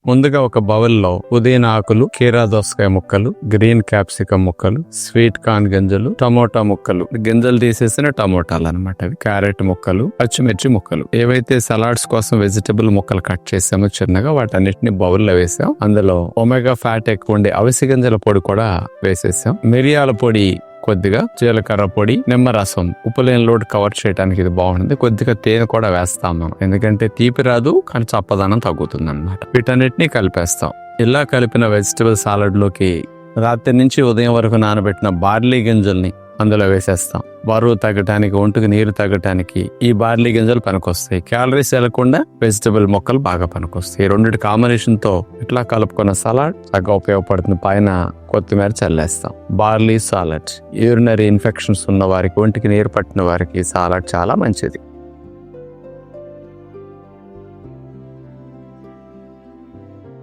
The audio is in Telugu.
ముందుగా ఒక బౌల్లో పుదీనా ఆకులు, కీరా దోసకాయ ముక్కలు, గ్రీన్ క్యాప్సికం ముక్కలు, స్వీట్ కార్న్ గింజలు, టమోటా ముక్కలు, గింజలు తీసేసిన టమోటాలు అనమాట, క్యారెట్ ముక్కలు, పచ్చిమిర్చి ముక్కలు, ఏవైతే సలాడ్స్ కోసం వెజిటబుల్ ముక్కలు కట్ చేసామో చిన్నగా వాటన్నిటిని బౌల్లో వేసాం. అందులో ఒమేగా ఫ్యాట్ ఎక్కువ ఉండే అవిసె గింజల పొడి కూడా వేసేసాం. మిరియాల పొడి కొద్దిగా, జీలకర్ర పొడి, నిమ్మరసం, ఉప్పు లేని లోటు కవర్ చేయడానికి ఇది బాగుంటుంది. కొద్దిగా తేనె కూడా వేస్తాం మనం, ఎందుకంటే తీపి రాదు కానీ చప్పదనం తగ్గుతుంది అనమాట. వీటన్నిటిని కలిపేస్తాం. ఇలా కలిపిన వెజిటబుల్ సాలడ్ లోకి రాత్రి నుంచి ఉదయం వరకు నానబెట్టిన బార్లీ గింజల్ని అందులో వేసేస్తాం. బరువు తగ్గటానికి, ఒంటికి నీరు తగ్గటానికి ఈ బార్లీ గింజలు పనికొస్తాయి. క్యాలరీస్ వెళ్లకుండా వెజిటబుల్ మొక్కలు బాగా పనికొస్తాయి. ఈ రెండింటి కాంబినేషన్ తో ఇట్లా కలుపుకున్న సలాడ్ చక్కగా ఉపయోగపడుతుంది. పైన కొత్తిమీర చల్లేస్తాం. బార్లీ సాలడ్ యూరినరీ ఇన్ఫెక్షన్స్ ఉన్న వారికి, ఒంటికి నీరు పట్టిన వారికి సాలడ్ చాలా మంచిది.